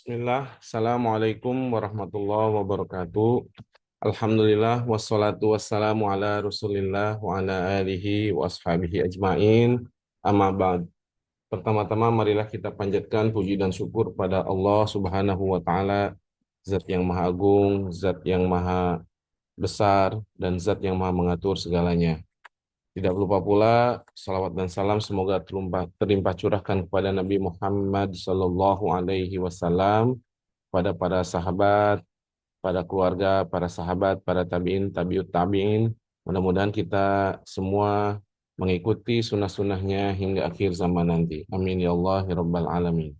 Bismillah, Assalamualaikum warahmatullahi wabarakatuh. Alhamdulillah, wassalatu wassalamu ala rasulillah wa ala alihi wa ashabihi ajma'in. Amma ba'd. Pertama-tama marilah kita panjatkan puji dan syukur pada Allah subhanahu wa ta'ala, Zat yang maha agung, Zat yang maha besar, dan Zat yang maha mengatur segalanya. Tidak lupa pula salawat dan salam semoga terlimpah curahkan kepada Nabi Muhammad Sallallahu Alaihi Wasallam, pada para sahabat, pada keluarga, para sahabat, para tabiin, tabiut tabiin. Mudah-mudahan kita semua mengikuti sunnah-sunnahnya hingga akhir zaman nanti. Amin ya Allah ya Rabbal Alamin.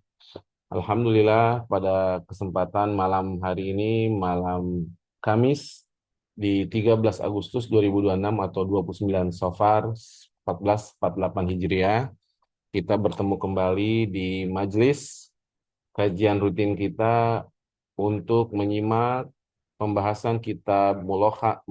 Alhamdulillah pada kesempatan malam hari ini, malam Kamis di 13 Agustus 2026 atau 29 Safar 1448 Hijriah, kita bertemu kembali di majelis kajian rutin kita untuk menyimak pembahasan kitab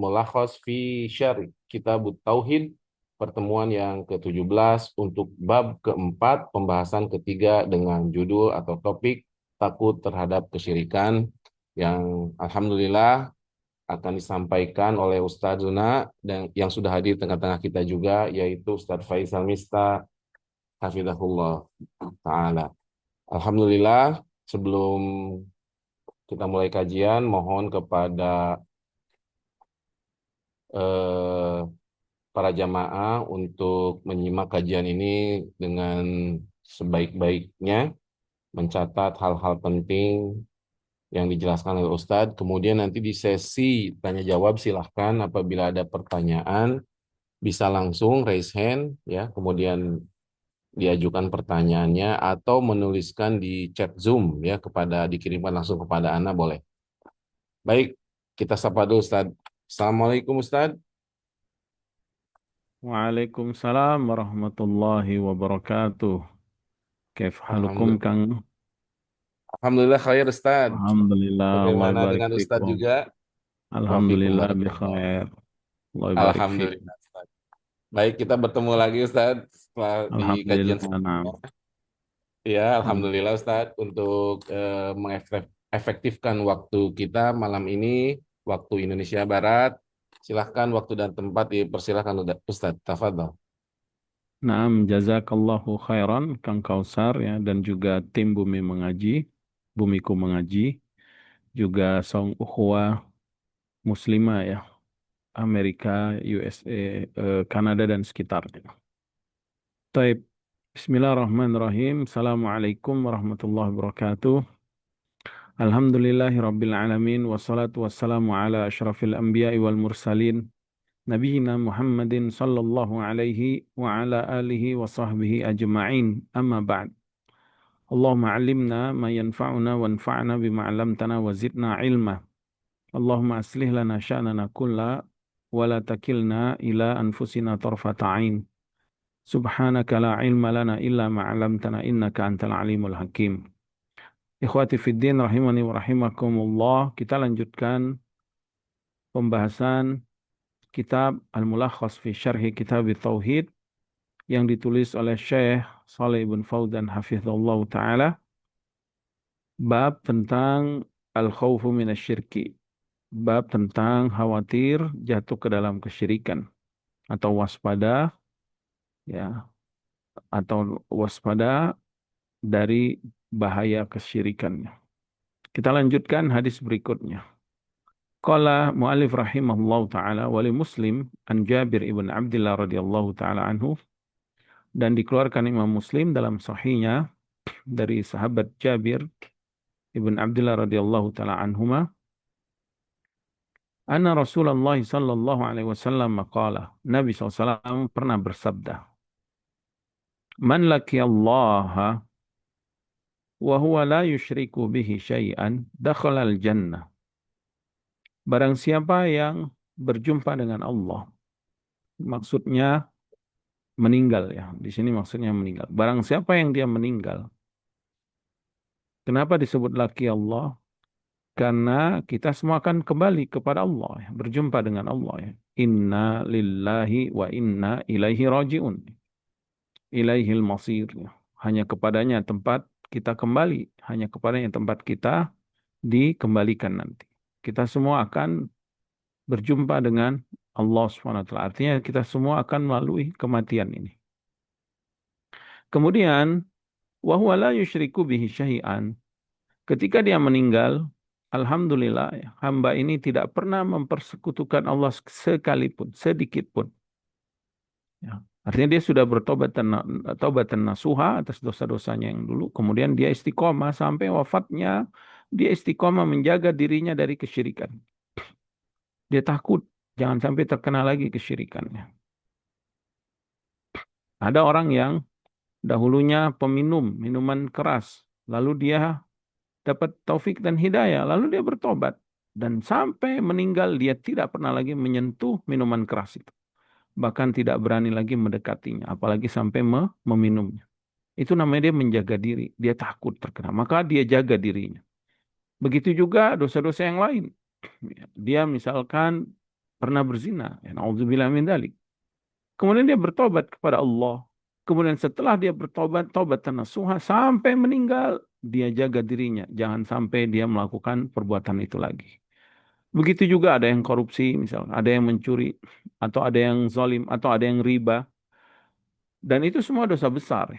Mulakhas fi Syarh Kitab Tauhid, pertemuan yang ke-17 untuk bab keempat, pembahasan ketiga dengan judul atau topik takut terhadap kesyirikan, yang alhamdulillah akan disampaikan oleh Ustadz Zuna dan yang sudah hadir tengah-tengah kita juga, yaitu Ustadz Faisal Mista hafizahullah taala. Alhamdulillah, sebelum kita mulai kajian, mohon kepada eh, para jamaah untuk menyimak kajian ini dengan sebaik-baiknya, mencatat hal-hal penting yang dijelaskan oleh Ustadz. Kemudian nanti di sesi tanya jawab silahkan apabila ada pertanyaan bisa langsung raise hand ya, kemudian diajukan pertanyaannya atau menuliskan di chat Zoom ya, dikirimkan langsung kepada Ana boleh. Baik, kita sapa dulu Ustadz. Assalamualaikum Ustadz. Waalaikumsalam warahmatullahi wabarakatuh. Kaif halukum Alhamdulillah. Kang? Alhamdulillah khair Ustadz. Alhamdulillah, Allah Bagaimana barik dengan Ustadz fikum. juga? Wafikum Alhamdulillah bi barakallah. khair. Allah barik fikum. Alhamdulillah Ustadz. Baik, kita bertemu lagi Ustadz setelah di kajian Alhamdulillah, sebelumnya. naam. Ya, Alham- Alhamdulillah Ustadz untuk mengefektifkan waktu kita malam ini, waktu Indonesia Barat. Silahkan waktu dan tempat dipersilahkan Ustadz. Tafadhol. Naam, jazakallahu khairan Kang Kausar ya, dan juga tim Bumi Mengaji, Bumiku Mengaji, juga Song Ukhuwah Muslimah ya, Amerika, USA, Kanada dan sekitarnya. Taib. Bismillahirrahmanirrahim. Assalamualaikum warahmatullahi wabarakatuh. Alhamdulillahi rabbil alamin. Wassalatu wassalamu ala ashrafil anbiya'i wal mursalin. Nabiyyina Muhammadin sallallahu alaihi wa ala alihi wa sahbihi ajma'in. Amma ba'd. Allahumma alimna ma yanfa'una wanfa'na bima 'allamtana wa zidna ilma. Allahumma aslih lana sya'nana kulla wa la takilna ila anfusina tarfata 'ain. Subhanaka la ilma lana illa ma'alamtana innaka antal alimul hakim. Ikhwati fiddin rahimani wa rahimakumullah. Kita lanjutkan pembahasan kitab Al-Mulakhas fi Syarhi Kitab Tauhid yang ditulis oleh Syekh Shalih bin Fauzan hafizahullah taala, bab tentang al-khawfu minasyirki, bab tentang khawatir jatuh ke dalam kesyirikan atau waspada ya, atau waspada dari bahaya kesyirikannya. Kita lanjutkan hadis berikutnya. Qala mu'alif rahimahullah ta'ala wali Muslim an Jabir ibn Abdullah radhiyallahu ta'ala anhu, dan dikeluarkan Imam Muslim dalam sahihnya dari sahabat Jabir ibn Abdullah radhiyallahu ta'ala anhuma, anna Rasulullah sallallahu alaihi wasallam qala, Nabi SAW pernah bersabda, man laqiyallaha wa huwa la yushriku bihi syai'an dakhala al-jannah. Barang siapa yang berjumpa dengan Allah, maksudnya meninggal ya. Di sini maksudnya meninggal. Barang siapa yang dia meninggal. Kenapa disebut laki Allah? Karena kita semua akan kembali kepada Allah, ya, berjumpa dengan Allah ya. Inna lillahi wa inna ilaihi raji'un. Ilaihil masir. Ya. Hanya kepadanya tempat kita kembali hanya kepada yang tempat kita dikembalikan nanti. Kita semua akan berjumpa dengan Allah SWT. Artinya kita semua akan melalui kematian ini. Kemudian, wa huwa la yusyriku bihi syai'an. Ketika dia meninggal, alhamdulillah hamba ini tidak pernah mempersekutukan Allah sekalipun, sedikit pun. Ya. Artinya dia sudah taubatan nasuha atas dosa-dosanya yang dulu. Kemudian dia istiqomah sampai wafatnya. Dia istiqomah menjaga dirinya dari kesyirikan. Dia takut jangan sampai terkena lagi kesyirikannya. Ada orang yang dahulunya peminum minuman keras. Lalu dia dapat taufik dan hidayah. Lalu dia bertobat. Dan sampai meninggal dia tidak pernah lagi menyentuh minuman keras itu. Bahkan tidak berani lagi mendekatinya. Apalagi sampai meminumnya. Itu namanya dia menjaga diri. Dia takut terkena. Maka dia jaga dirinya. Begitu juga dosa-dosa yang lain. Dia misalkan pernah berzina. Ya, na'udzubillah min dzalik. Kemudian dia bertobat kepada Allah. Kemudian setelah dia bertobat, tobat nasuha sampai meninggal, dia jaga dirinya. Jangan sampai dia melakukan perbuatan itu lagi. Begitu juga ada yang korupsi, misalnya ada yang mencuri, atau ada yang zalim, atau ada yang riba. Dan itu semua dosa besar.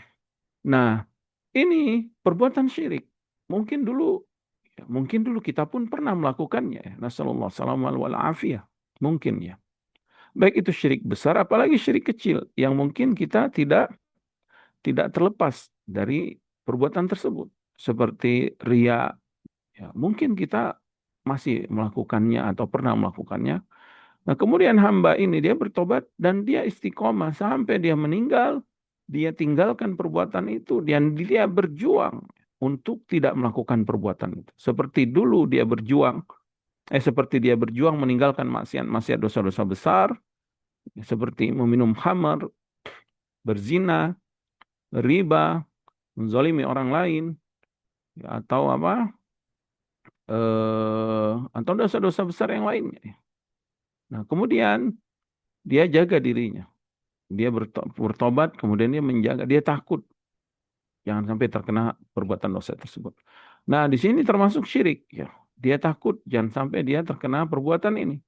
Nah, ini perbuatan syirik. Mungkin dulu, mungkin dulu kita pun pernah melakukannya. Nasallallahu alaihi wasallam. Mungkin ya. Baik itu syirik besar, apalagi syirik kecil yang mungkin kita tidak terlepas dari perbuatan tersebut. Seperti ria, ya, mungkin kita masih melakukannya atau pernah melakukannya. Nah, kemudian hamba ini dia bertobat dan dia istiqomah sampai dia meninggal. Dia tinggalkan perbuatan itu dan dia berjuang untuk tidak melakukan perbuatan itu. Seperti dia berjuang meninggalkan maksiat dosa-dosa besar, seperti meminum khamar, berzina, riba, menzalimi orang lain, ya, atau apa? Atau dosa-dosa besar yang lainnya. Nah, kemudian dia jaga dirinya. Dia bertobat, kemudian dia menjaga, dia takut jangan sampai terkena perbuatan dosa tersebut. Nah, di sini termasuk syirik, ya. Dia takut jangan sampai dia terkena perbuatan ini.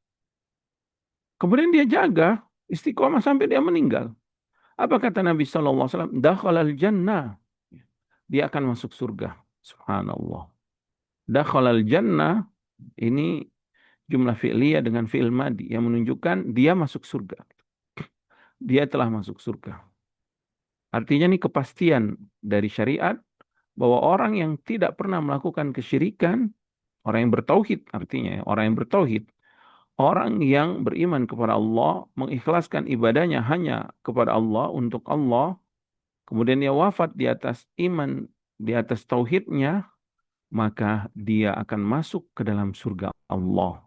Kemudian dia jaga istiqomah sampai dia meninggal. Apa kata Nabi SAW? Dakhalal jannah. Dia akan masuk surga. Subhanallah. Dakhalal jannah ini jumlah fi'liyah dengan fi'il madi yang menunjukkan dia masuk surga. Dia telah masuk surga. Artinya ini kepastian dari syariat bahwa orang yang tidak pernah melakukan kesyirikan, orang yang bertauhid artinya, orang yang bertauhid, orang yang beriman kepada Allah, mengikhlaskan ibadahnya hanya kepada Allah, untuk Allah, kemudian dia wafat di atas iman, di atas tauhidnya, maka dia akan masuk ke dalam surga Allah.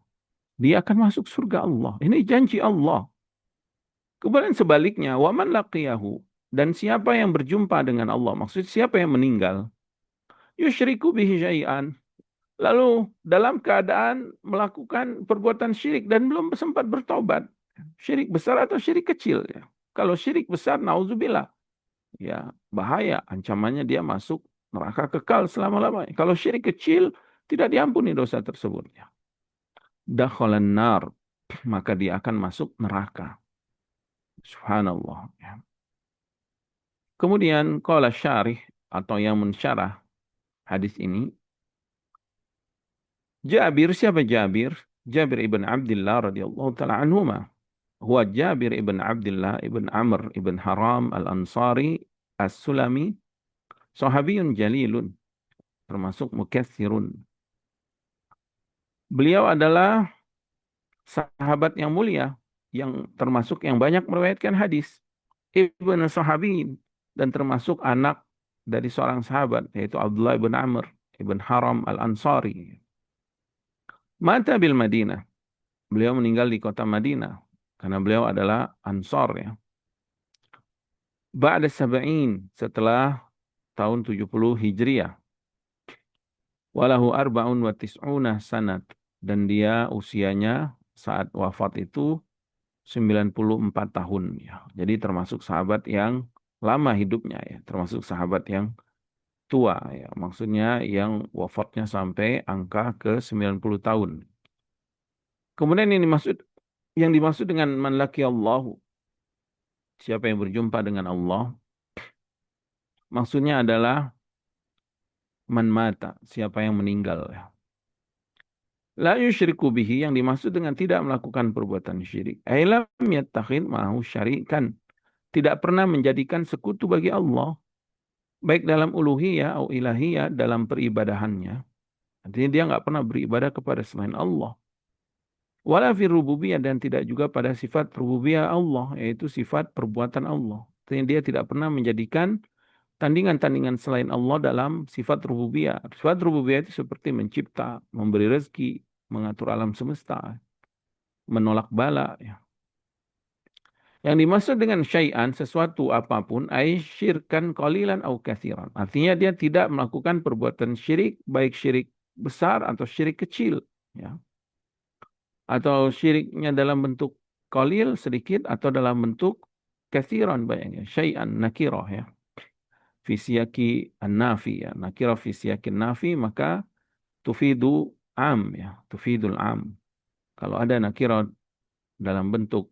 Dia akan masuk surga Allah. Ini janji Allah. Kemudian sebaliknya, waman laqiyahu, dan siapa yang berjumpa dengan Allah, maksud siapa yang meninggal, yusyriku bihi syai'an, lalu dalam keadaan melakukan perbuatan syirik dan belum sempat bertobat. Syirik besar atau syirik kecil, ya. Kalau syirik besar, nauzubillah, ya bahaya, ancamannya dia masuk neraka kekal selama-lamanya. Kalau syirik kecil, tidak diampuni dosa tersebut, ya. Dakhalan nar, maka dia akan masuk neraka. Subhanallah, ya. Kemudian qala syarih, atau yang mensyarah hadis ini, Jabir, siapa Jabir? Jabir ibn Abdullah radhiyallahu taala anhuma. Huwa Jabir ibn Abdullah ibn Amr ibn Haram al-Ansari as-Sulami, sahabiyun jalilun, termasuk mukatsirun. Beliau adalah sahabat yang mulia, yang termasuk yang banyak meriwayatkan hadis. Ibn sahabin, dan termasuk anak dari seorang sahabat, yaitu Abdullah ibn Amr ibn Haram al-Ansari. Mata bil Madinah. Beliau meninggal di kota Madinah karena beliau adalah Ansor, ya. Ba'da sab'in, setelah tahun 70 Hijriah. Walahu arba'un wa tis'una sanat, dan dia usianya saat wafat itu 94 tahun, ya. Jadi termasuk sahabat yang lama hidupnya, ya, termasuk sahabat yang tua ya. Maksudnya yang wafatnya sampai angka ke 90 tahun. Kemudian yang dimaksud dengan man Allah, siapa yang berjumpa dengan Allah, maksudnya adalah man mata, siapa yang meninggal ya. La yusyriku bihi, yang dimaksud dengan tidak melakukan perbuatan syirik. Ai lam yattakhid ma'ahu syarikan. Tidak pernah menjadikan sekutu bagi Allah, baik dalam uluhiyah atau ilahiyah, dalam peribadahannya. Artinya dia nggak pernah beribadah kepada selain Allah. Wala fi rububiyah, dan tidak juga pada sifat rububiyah Allah, yaitu sifat perbuatan Allah. Artinya dia tidak pernah menjadikan tandingan-tandingan selain Allah dalam sifat rububiyah. Sifat rububiyah itu seperti mencipta, memberi rezeki, mengatur alam semesta, menolak bala. Ya. Yang dimaksud dengan syai'an, sesuatu apapun, ay syirkan qalilan au katsiran. Artinya dia tidak melakukan perbuatan syirik, baik syirik besar atau syirik kecil. Ya. Atau syiriknya dalam bentuk qalil, sedikit, atau dalam bentuk katsiran, banyak. Syai'an nakirah ya. Fisiyaki an-nafi ya. Nakirah fisiyaki nafi, maka tufidu am ya. Tufidul am. Kalau ada nakirah dalam bentuk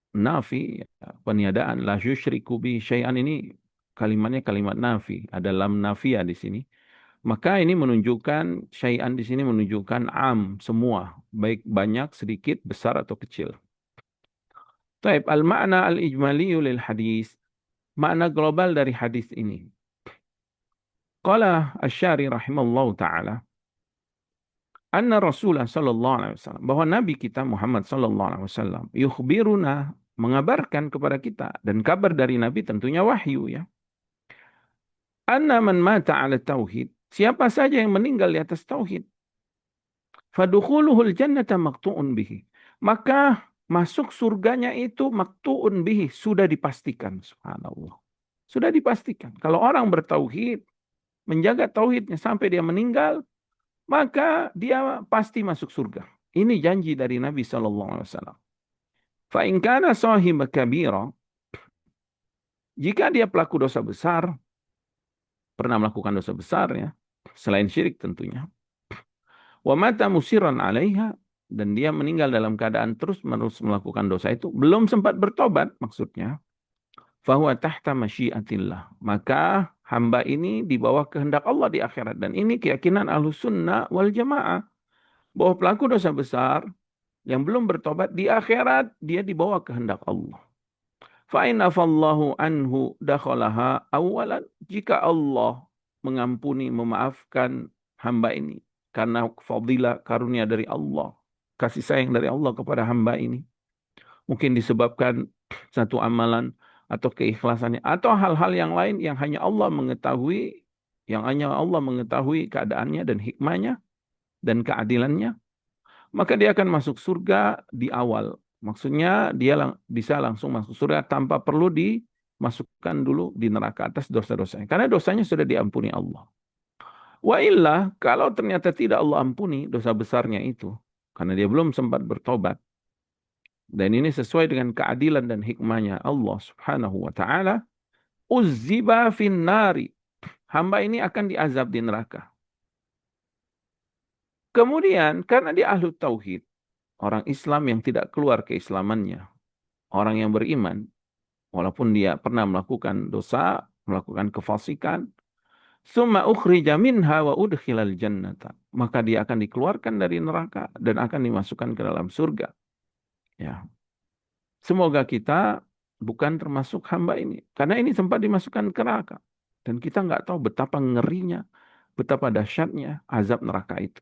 nafi, ya, peniadaan, la yusyriku bi syai'an, ini kalimatnya kalimat nafi, ada lam nafiyah di sini. Maka ini menunjukkan syai'an di sini menunjukkan am, semua, baik banyak, sedikit, besar atau kecil. Taib al-ma'na al-ijmali lil hadis. Makna global dari hadis ini. Qala asy-syari rahimallahu taala, anna Rasulullah sallallahu alaihi wasallam, bahwa Nabi kita Muhammad sallallahu alaihi wasallam yukhbiruna, mengabarkan kepada kita, dan kabar dari Nabi tentunya wahyu ya. Anna man mata ala tauhid, siapa saja yang meninggal di atas tauhid, fadukhuluhul jannata maqtu'un bihi, maka masuk surganya itu maqtu'un bihi, sudah dipastikan. Subhanallah. Sudah dipastikan. Kalau orang bertauhid, menjaga tauhidnya sampai dia meninggal, maka dia pasti masuk surga. Ini janji dari Nabi sallallahu alaihi wasallam. Fa in kana sahib kabira, jika dia pelaku dosa besar, pernah melakukan dosa besar ya, selain syirik tentunya. Wa mata musiran 'alaiha, dan dia meninggal dalam keadaan terus-menerus melakukan dosa itu, belum sempat bertobat maksudnya. Fahuwa tahta masyiatillah, maka hamba ini di bawah kehendak Allah di akhirat. Dan ini keyakinan Ahlus Sunnah wal Jamaah, bahwa pelaku dosa besar yang belum bertobat di akhirat, dia di bawah kehendak Allah. Fa'in afallahu anhu dakhalaha awalan, jika Allah mengampuni, memaafkan hamba ini karena fadilah karunia dari Allah, kasih sayang dari Allah kepada hamba ini, mungkin disebabkan satu amalan atau keikhlasannya atau hal-hal yang lain yang hanya Allah mengetahui, keadaannya dan hikmahnya dan keadilannya, maka dia akan masuk surga di awal. Maksudnya dia bisa langsung masuk surga tanpa perlu dimasukkan dulu di neraka atas dosa-dosanya. Karena dosanya sudah diampuni Allah. Wa illa, kalau ternyata tidak Allah ampuni dosa besarnya itu, karena dia belum sempat bertobat, dan ini sesuai dengan keadilan dan hikmahnya Allah subhanahu wa ta'ala, uzziba fin nari, hamba ini akan diazab di neraka. Kemudian karena dia ahlu tauhid, orang Islam yang tidak keluar keislamannya, orang yang beriman, walaupun dia pernah melakukan dosa, melakukan kefasikan, summa ukhrija minha wa udkhilal jannata, maka dia akan dikeluarkan dari neraka dan akan dimasukkan ke dalam surga. Ya. Semoga kita bukan termasuk hamba ini, karena ini sempat dimasukkan ke neraka dan kita nggak tahu betapa ngerinya, betapa dahsyatnya azab neraka itu.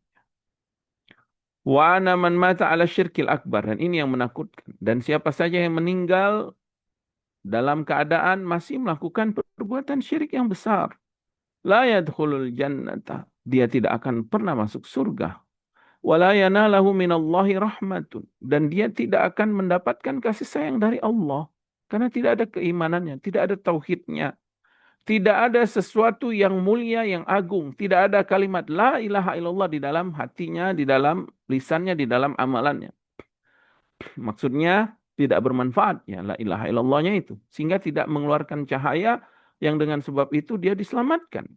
Wa ana man mata ala syirkil akbar, dan ini yang menakutkan. Dan siapa saja yang meninggal dalam keadaan masih melakukan perbuatan syirik yang besar, la yadkhulul jannata, dia tidak akan pernah masuk surga. Wala yanalahu minallahi rahmatun, dan dia tidak akan mendapatkan kasih sayang dari Allah karena tidak ada keimanannya, tidak ada tauhidnya. Tidak ada sesuatu yang mulia, yang agung. Tidak ada kalimat la ilaha illallah di dalam hatinya, di dalam lisannya, di dalam amalannya. Maksudnya tidak bermanfaat ya la ilaha illallahnya itu. Sehingga tidak mengeluarkan cahaya yang dengan sebab itu dia diselamatkan.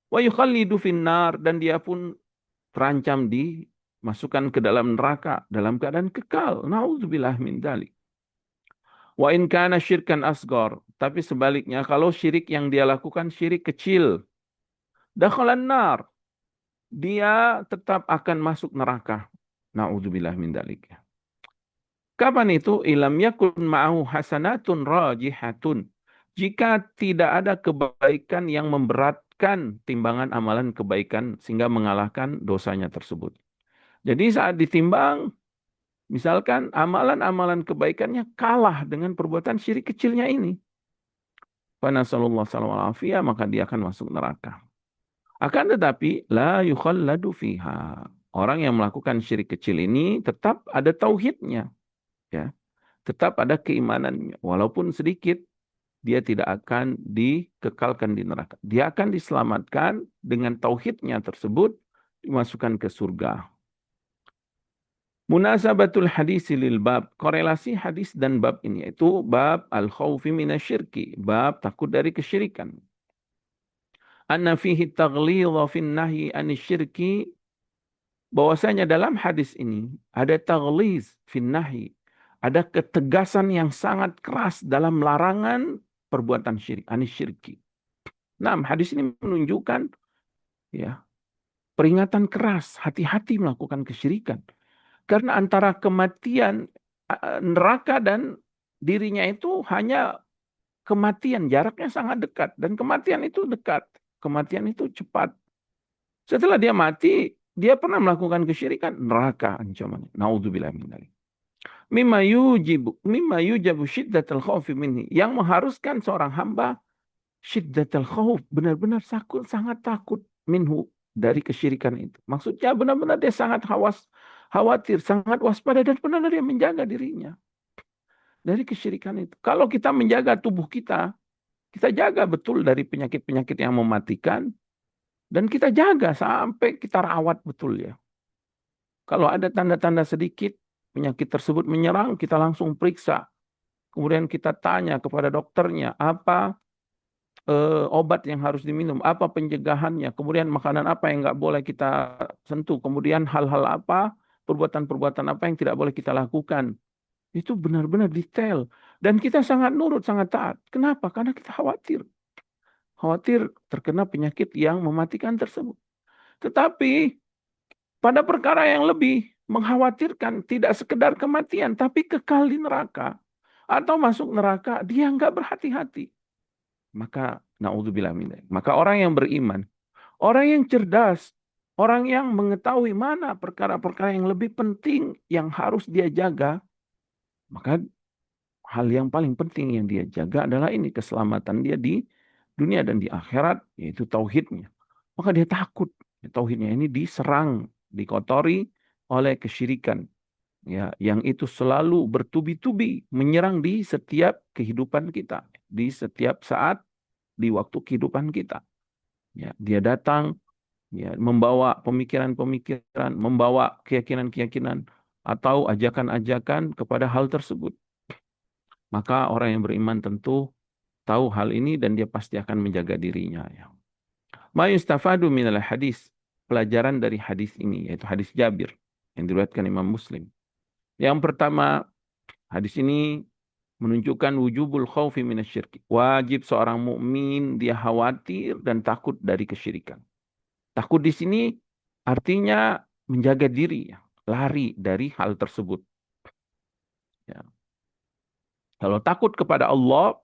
Wa yukhallidu finnar, dan dia pun terancam dimasukkan ke dalam neraka dalam keadaan kekal. Nauzubillah min dzalik. Wa in kana syirkan asghar, tapi sebaliknya kalau syirik yang dia lakukan syirik kecil, dakhalan nar, dia tetap akan masuk neraka. Nauzubillah min dzalik. Kapan itu? Ilam yakun ma'ahu hasanatun rajihatun. Jika tidak ada kebaikan yang memberatkan timbangan amalan kebaikan sehingga mengalahkan dosanya tersebut. Jadi saat ditimbang, misalkan amalan-amalan kebaikannya kalah dengan perbuatan syirik kecilnya ini. Fanasallallahu alaihi wasallam, maka dia akan masuk neraka. Akan tetapi, la yukhalladu fiha. Orang yang melakukan syirik kecil ini tetap ada tauhidnya. Ya, tetap ada keimanannya. Walaupun sedikit, dia tidak akan dikekalkan di neraka. Dia akan diselamatkan dengan tauhidnya tersebut, dimasukkan ke surga. Munasabatul hadis lil bab. Korelasi hadis dan bab ini yaitu bab al-khawfi minasyirki. Bab takut dari kesyirikan. Anna fihi taghlidha fin nahyi anisyirki. Bahwasanya dalam hadis ini ada taghliz fin nahyi. Ada ketegasan yang sangat keras dalam larangan perbuatan syirik, anisyirki. Nah, hadis ini menunjukkan ya, peringatan keras, hati-hati melakukan kesyirikan. Karena antara kematian neraka dan dirinya itu hanya kematian, jaraknya sangat dekat. Dan kematian itu dekat, kematian itu cepat. Setelah dia mati, dia pernah melakukan kesyirikan, neraka ancamannya. Naudzubillah min dzalik. Mimma yujabu syiddatul khaufi minhi. Yang mengharuskan seorang hamba syiddatul khauf, benar-benar sangat takut minhu, dari kesyirikan itu. Maksudnya benar-benar dia sangat khawatir, sangat waspada, dan benar-benar dia menjaga dirinya dari kesyirikan itu. Kalau kita menjaga tubuh kita jaga betul dari penyakit-penyakit yang mematikan, dan kita jaga sampai kita rawat betul ya. Kalau ada tanda-tanda sedikit penyakit tersebut menyerang, kita langsung periksa. Kemudian kita tanya kepada dokternya, apa obat yang harus diminum, apa pencegahannya, kemudian makanan apa yang nggak boleh kita sentuh, kemudian hal-hal apa, perbuatan-perbuatan apa yang tidak boleh kita lakukan. Itu benar-benar detail. Dan kita sangat nurut, sangat taat. Kenapa? Karena kita khawatir. Khawatir terkena penyakit yang mematikan tersebut. Tetapi pada perkara yang lebih mengkhawatirkan, tidak sekedar kematian, tapi kekal di neraka. Atau masuk neraka, dia nggak berhati-hati. Maka naudzubillah min dzalik. Maka orang yang beriman, orang yang cerdas, orang yang mengetahui mana perkara-perkara yang lebih penting yang harus dia jaga, maka hal yang paling penting yang dia jaga adalah ini, keselamatan dia di dunia dan di akhirat, yaitu tauhidnya. Maka dia takut tauhidnya ini diserang, dikotori oleh kesyirikan. Ya, yang itu selalu bertubi-tubi menyerang di setiap kehidupan kita, di setiap saat, di waktu kehidupan kita. Ya, dia datang ya, membawa pemikiran-pemikiran, membawa keyakinan-keyakinan atau ajakan-ajakan kepada hal tersebut. Maka orang yang beriman tentu tahu hal ini dan dia pasti akan menjaga dirinya. Ya. Ma yustafadu minal hadis. Pelajaran dari hadis ini, yaitu hadis Jabir yang diriwayatkan Imam Muslim. Yang pertama, hadis ini menunjukkan wujubul khaufi minasyirki. Wajib seorang mukmin dia khawatir dan takut dari kesyirikan. Takut di sini artinya menjaga diri, ya, lari dari hal tersebut. Ya. Kalau takut kepada Allah,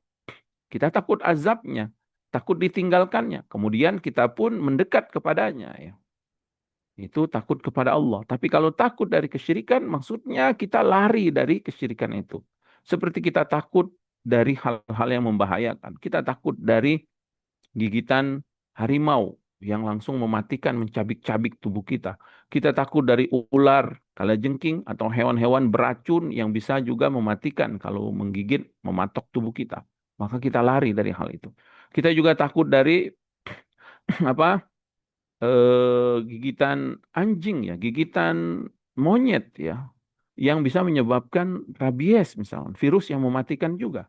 kita takut azabnya, takut ditinggalkannya. Kemudian kita pun mendekat kepadanya. Ya. Itu takut kepada Allah. Tapi kalau takut dari kesyirikan, maksudnya kita lari dari kesyirikan itu. Seperti kita takut dari hal-hal yang membahayakan. Kita takut dari gigitan harimau yang langsung mematikan, mencabik-cabik tubuh kita. Kita takut dari ular, kalajengking, atau hewan-hewan beracun yang bisa juga mematikan kalau menggigit, mematok tubuh kita. Maka kita lari dari hal itu. Kita juga takut dari apa? Gigitan anjing ya, gigitan monyet ya, yang bisa menyebabkan rabies misalnya, virus yang mematikan juga.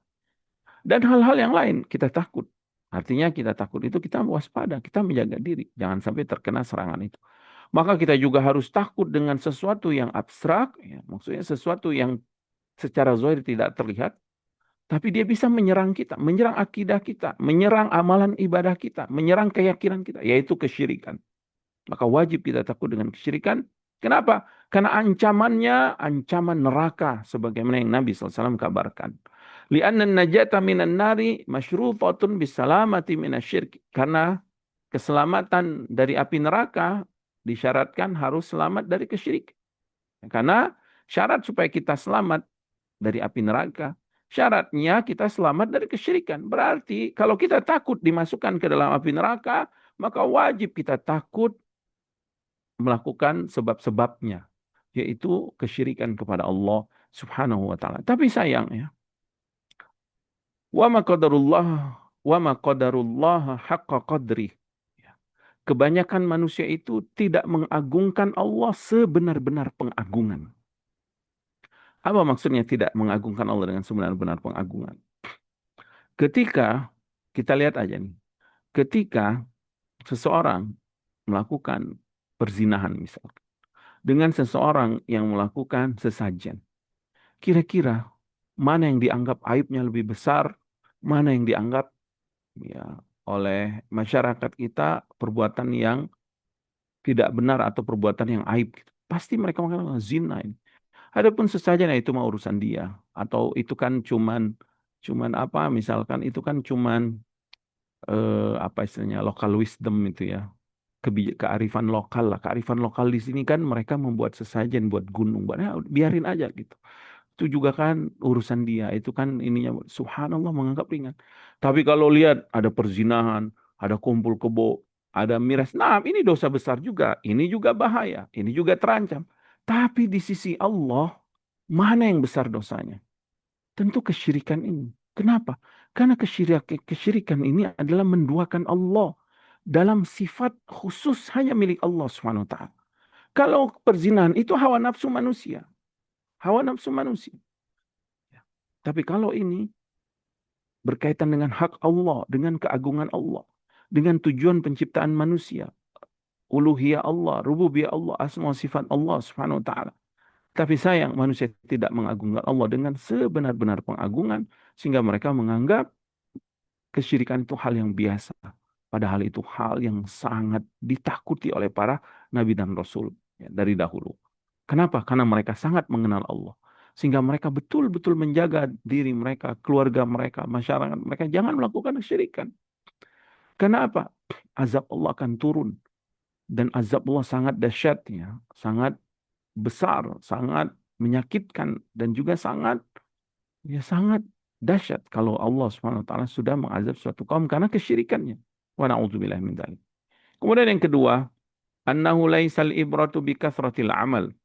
Dan hal-hal yang lain kita takut. Artinya kita takut itu kita waspada, kita menjaga diri, jangan sampai terkena serangan itu. Maka kita juga harus takut dengan sesuatu yang abstrak, ya, maksudnya sesuatu yang secara zahir tidak terlihat, tapi dia bisa menyerang kita, menyerang akidah kita, menyerang amalan ibadah kita, menyerang keyakinan kita, yaitu kesyirikan. Maka wajib kita takut dengan kesyirikan. Kenapa? Karena ancamannya ancaman neraka sebagaimana yang Nabi SAW kabarkan. Li'anna najata minan nari masyrufatun bisalamati minasyirk. Karena keselamatan dari api neraka disyaratkan harus selamat dari kesyirikan. Karena syarat supaya kita selamat dari api neraka, syaratnya kita selamat dari kesyirikan. Berarti kalau kita takut dimasukkan ke dalam api neraka, maka wajib kita takut melakukan sebab-sebabnya, yaitu kesyirikan kepada Allah Subhanahu wa taala. Tapi sayang ya, wa ma qadarullah wa ma qadarullah haqqa qadri. Kebanyakan manusia itu tidak mengagungkan Allah sebenar-benar pengagungan. Apa maksudnya tidak mengagungkan Allah dengan sebenar-benar pengagungan? Ketika kita lihat aja nih, ketika seseorang melakukan perzinahan misalnya dengan seseorang yang melakukan sesajen, kira-kira mana yang dianggap aibnya lebih besar, mana yang dianggap ya oleh masyarakat kita perbuatan yang tidak benar atau perbuatan yang aib gitu. Pasti mereka mengatakan zina ini. Adapun sesajen ya itu mah urusan dia, atau itu kan cuman apa misalkan itu kan cuman apa istilahnya local wisdom itu ya. Kearifan lokal lah. Kearifan lokal di sini kan mereka membuat sesajen buat gunung, biarin aja gitu. Itu juga kan urusan dia. Itu kan ininya subhanallah menganggap ringan. Tapi kalau lihat ada perzinahan, ada kumpul kebo, ada miras. Nah, ini dosa besar juga. Ini juga bahaya. Ini juga terancam. Tapi di sisi Allah, mana yang besar dosanya? Tentu kesyirikan ini. Kenapa? Karena kesyirikan ini adalah menduakan Allah dalam sifat khusus hanya milik Allah Subhanahu wa taala. Kalau perzinahan itu hawa nafsu manusia, hawa nafsu manusia. Tapi kalau ini berkaitan dengan hak Allah, dengan keagungan Allah, dengan tujuan penciptaan manusia, uluhiyah Allah, rububiyah Allah, asma sifat Allah Subhanahu wa taala. Tapi sayang manusia tidak mengagungkan Allah dengan sebenar-benar pengagungan sehingga mereka menganggap kesyirikan itu hal yang biasa. Padahal itu hal yang sangat ditakuti oleh para nabi dan rasul ya, dari dahulu. Kenapa? Karena mereka sangat mengenal Allah. Sehingga mereka betul-betul menjaga diri mereka, keluarga mereka, masyarakat mereka. Jangan melakukan kesyirikan. Karena apa? Azab Allah akan turun. Dan azab Allah sangat dahsyat, ya, sangat besar, sangat menyakitkan, dan juga sangat dahsyat kalau Allah Subhanahu wa taala sudah mengazab suatu kaum karena kesyirikannya. Wa na'udzubillah min dzalik. Kemudian yang kedua, annahu laisal ibratu bi kathratil amal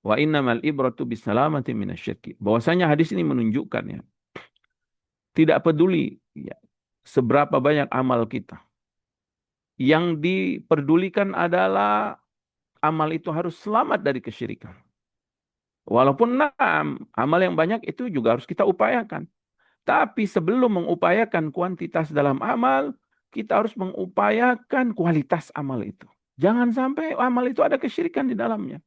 wa innamal ibratu bis salamati minasyirki. Bahwasanya hadis ini menunjukkan ya, tidak peduli ya, seberapa banyak amal kita. Yang diperdulikan adalah amal itu harus selamat dari kesyirikan. Walaupun amal yang banyak itu juga harus kita upayakan. Tapi sebelum mengupayakan kuantitas dalam amal, kita harus mengupayakan kualitas amal itu. Jangan sampai amal itu ada kesyirikan di dalamnya.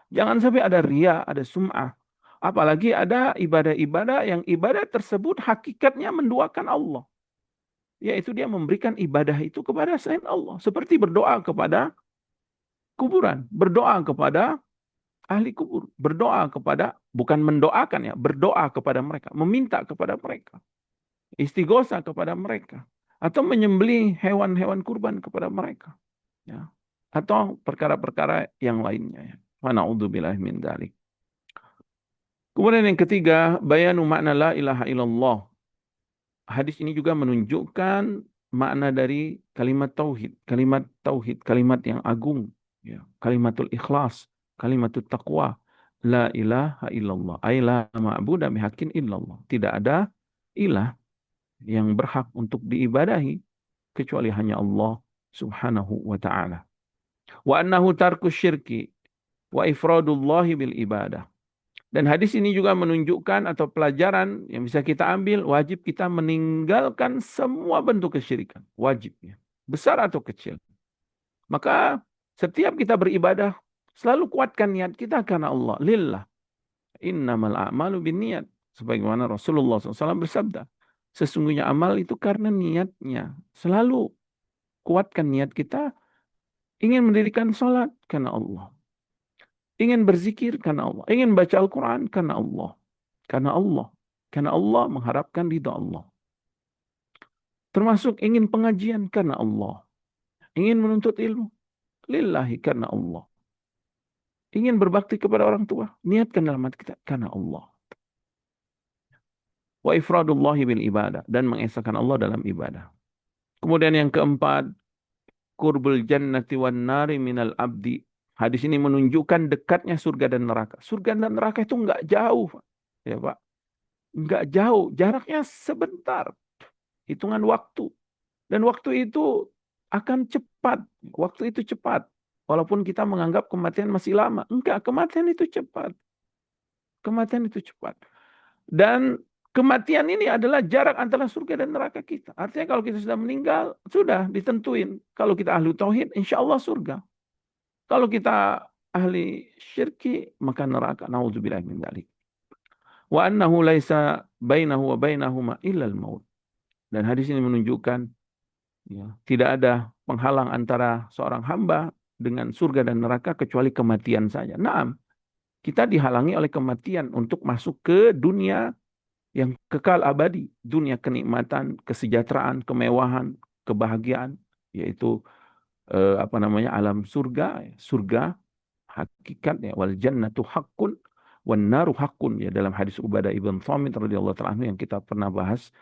Jangan sampai ada ria, ada sum'ah. Apalagi ada ibadah-ibadah yang ibadah tersebut hakikatnya menduakan Allah. Yaitu dia memberikan ibadah itu kepada selain Allah. Seperti berdoa kepada kuburan. Berdoa kepada ahli kubur. Berdoa kepada, bukan mendoakan ya, berdoa kepada mereka. Meminta kepada mereka. Istighosa kepada mereka. Atau menyembelih hewan-hewan kurban kepada mereka. Ya. Atau perkara-perkara yang lainnya. Ya. Wa na'udzubillahi min dzalik. Kemudian yang ketiga, bayanu makna la ilaha illallah. Hadis ini juga menunjukkan makna dari kalimat tauhid, kalimat yang agung, ya, kalimatul ikhlas, kalimatul taqwa, la ilaha illallah, ay la ma'budu bihaqqin illallah. Tidak ada ilah yang berhak untuk diibadahi kecuali hanya Allah Subhanahu wa taala. Wa annahu tarku syirki wa ifradullahi bil ibadah. Dan hadis ini juga menunjukkan atau pelajaran yang bisa kita ambil, wajib kita meninggalkan semua bentuk kesyirikan. Wajib ya. Besar atau kecil. Maka setiap kita beribadah, selalu kuatkan niat kita karena Allah. Lillah. Innamal a'malu binniyat. Sebagaimana Rasulullah SAW bersabda. Sesungguhnya amal itu karena niatnya. Selalu kuatkan niat kita. Ingin mendirikan sholat karena Allah. Ingin berzikir karena Allah. Ingin baca Al-Quran karena Allah. Karena Allah. Karena Allah mengharapkan ridha Allah. Termasuk ingin pengajian karena Allah. Ingin menuntut ilmu. Lillahi karena Allah. Ingin berbakti kepada orang tua. Niatkan dalam hati kita karena Allah. Wa ifradullahi bil ibadah. Dan mengesahkan Allah dalam ibadah. Kemudian yang keempat. Qurbul jannati wan nari minal abdi. Hadis ini menunjukkan dekatnya surga dan neraka. Surga dan neraka itu enggak jauh. Ya Pak. Enggak jauh. Jaraknya sebentar. Hitungan waktu. Dan waktu itu akan cepat. Waktu itu cepat. Walaupun kita menganggap kematian masih lama. Enggak, kematian itu cepat. Kematian itu cepat. Dan kematian ini adalah jarak antara surga dan neraka kita. Artinya kalau kita sudah meninggal, sudah ditentuin. Kalau kita ahli tauhid, insya Allah surga. Kalau kita ahli syirki, maka neraka. Na'udzubillah min dzalik. Wa annahu laisa bainahu wa bainahuma illal maut. Dan hadis ini menunjukkan ya, tidak ada penghalang antara seorang hamba dengan surga dan neraka kecuali kematian saja. Naam, kita dihalangi oleh kematian untuk masuk ke dunia yang kekal abadi, dunia kenikmatan, kesejahteraan, kemewahan, kebahagiaan, yaitu alam surga, surga hakikat ya, wal jannatu haqqun wan naru haqqun ya, dalam hadis Ubadah ibn Thamit radhiyallahu taala anhu yang kita pernah bahas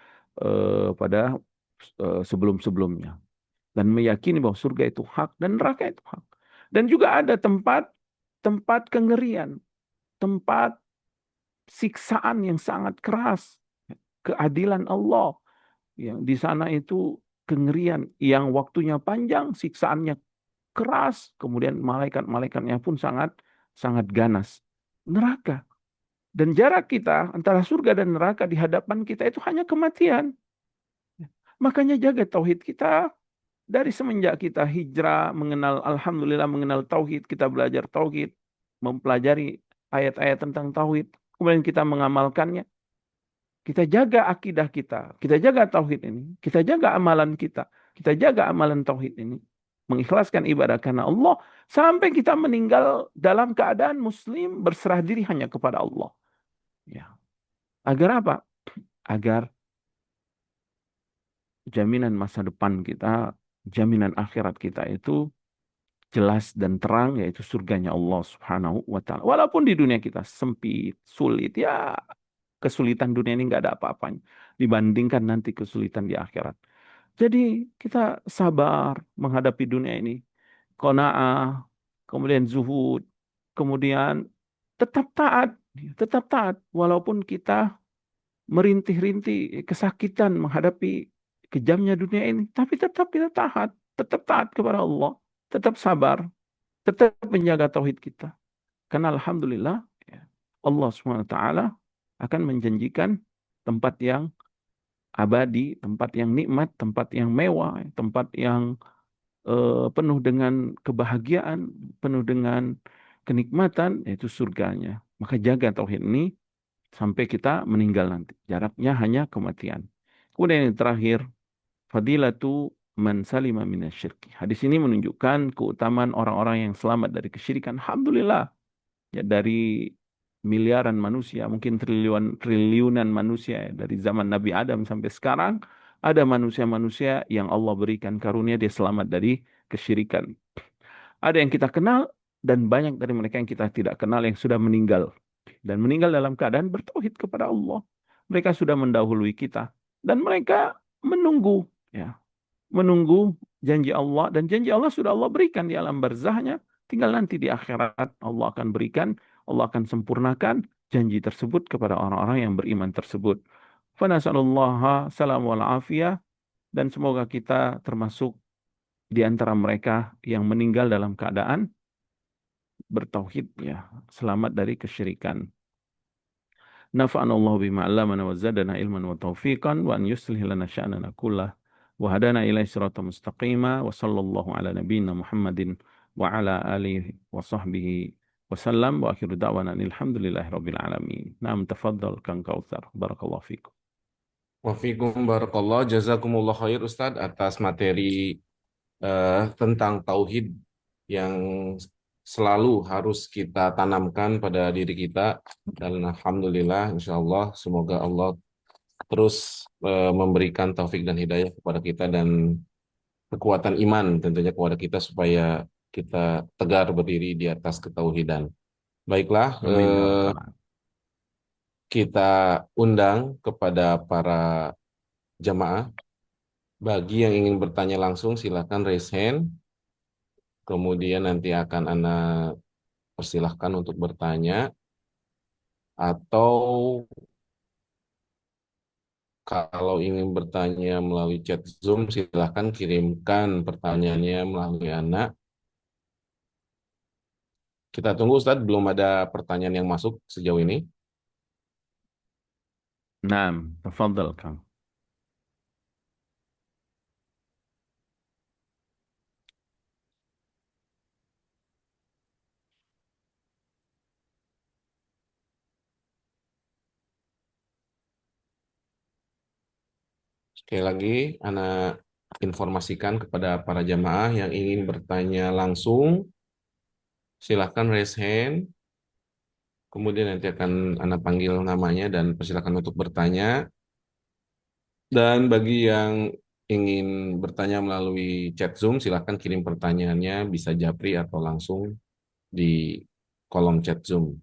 pada sebelum-sebelumnya, dan meyakini bahwa surga itu hak dan neraka itu hak. Dan juga ada tempat kengerian, tempat siksaan yang sangat keras, keadilan Allah. Yang di sana itu kengerian yang waktunya panjang, siksaannya keras, kemudian malaikat-malaikatnya pun sangat sangat ganas. Neraka. Dan jarak kita antara surga dan neraka di hadapan kita itu hanya kematian. Makanya jaga tauhid kita. Dari semenjak kita hijrah, alhamdulillah mengenal tauhid, kita belajar tauhid, mempelajari ayat-ayat tentang tauhid, kemudian kita mengamalkannya, kita jaga akidah kita jaga tauhid ini, kita jaga amalan kita jaga amalan tauhid ini, mengikhlaskan ibadah karena Allah, sampai kita meninggal dalam keadaan muslim, berserah diri hanya kepada Allah. Ya. Agar apa? Agar jaminan masa depan kita, jaminan akhirat kita itu jelas dan terang, yaitu surganya Allah Subhanahu wa taala. Walaupun di dunia kita sempit, sulit, ya kesulitan dunia ini nggak ada apa-apanya dibandingkan nanti kesulitan di akhirat. Jadi kita sabar menghadapi dunia ini. Qanaah, kemudian zuhud, kemudian tetap taat, tetap taat walaupun kita merintih-rintih kesakitan menghadapi kejamnya dunia ini, tapi tetap kita tetap taat kepada Allah, tetap sabar, tetap menjaga tauhid kita. Karena alhamdulillah ya, Allah SWT akan menjanjikan tempat yang abadi, tempat yang nikmat, tempat yang mewah, tempat yang penuh dengan kebahagiaan, penuh dengan kenikmatan, yaitu surganya. Maka jaga tauhid ini sampai kita meninggal nanti. Jaraknya hanya kematian. Kemudian yang terakhir, fadilatu man salima minasyirki. Hadis ini menunjukkan keutamaan orang-orang yang selamat dari kesyirikan. Alhamdulillah. Ya, dari miliaran manusia, mungkin triliunan manusia ya, dari zaman Nabi Adam sampai sekarang, ada manusia-manusia yang Allah berikan karunia dia selamat dari kesyirikan. Ada yang kita kenal dan banyak dari mereka yang kita tidak kenal yang sudah meninggal dan meninggal dalam keadaan bertauhid kepada Allah. Mereka sudah mendahului kita dan mereka menunggu ya, menunggu janji Allah, dan janji Allah sudah Allah berikan di alam barzahnya, tinggal nanti di akhirat Allah akan berikan, Allah akan sempurnakan janji tersebut kepada orang-orang yang beriman tersebut. Fanasalullaha salam wal afiyah, dan semoga kita termasuk di antara mereka yang meninggal dalam keadaan bertauhid ya, selamat dari kesyirikan. نفعنا الله بما علمنا وزادنا علما وتوفيقا وأن يصلح لنا شأننا كله وهدانا إلى صراط مستقيما وصلى الله على نبينا محمد وعلى آله وصحبه وسلم وآخر دعوانا أن الحمد لله رب العالمين. نعم تفضل كان كوثر بارك الله فيكم. Wafikum barakallah, jazakumullah khair Ustadz atas materi tentang tauhid yang selalu harus kita tanamkan pada diri kita dan alhamdulillah insyaallah semoga Allah terus memberikan taufik dan hidayah kepada kita dan kekuatan iman tentunya kepada kita supaya kita tegar berdiri di atas ketauhidan. Baiklah, Amin ya rabbal alamin. kita undang kepada para jamaah. Bagi yang ingin bertanya langsung, silakan raise hand. Kemudian nanti akan Anda persilahkan untuk bertanya. Atau kalau ingin bertanya melalui chat Zoom, silakan kirimkan pertanyaannya melalui Anda. Kita tunggu Ustadz, belum ada pertanyaan yang masuk sejauh ini. نعم تفضل كان. Sekali lagi, Anda informasikan kepada para jamaah yang ingin bertanya langsung, silakan raise hand. Kemudian nanti akan Anda panggil namanya dan persilakan untuk bertanya. Dan bagi yang ingin bertanya melalui chat Zoom, silakan kirim pertanyaannya, bisa japri atau langsung di kolom chat Zoom.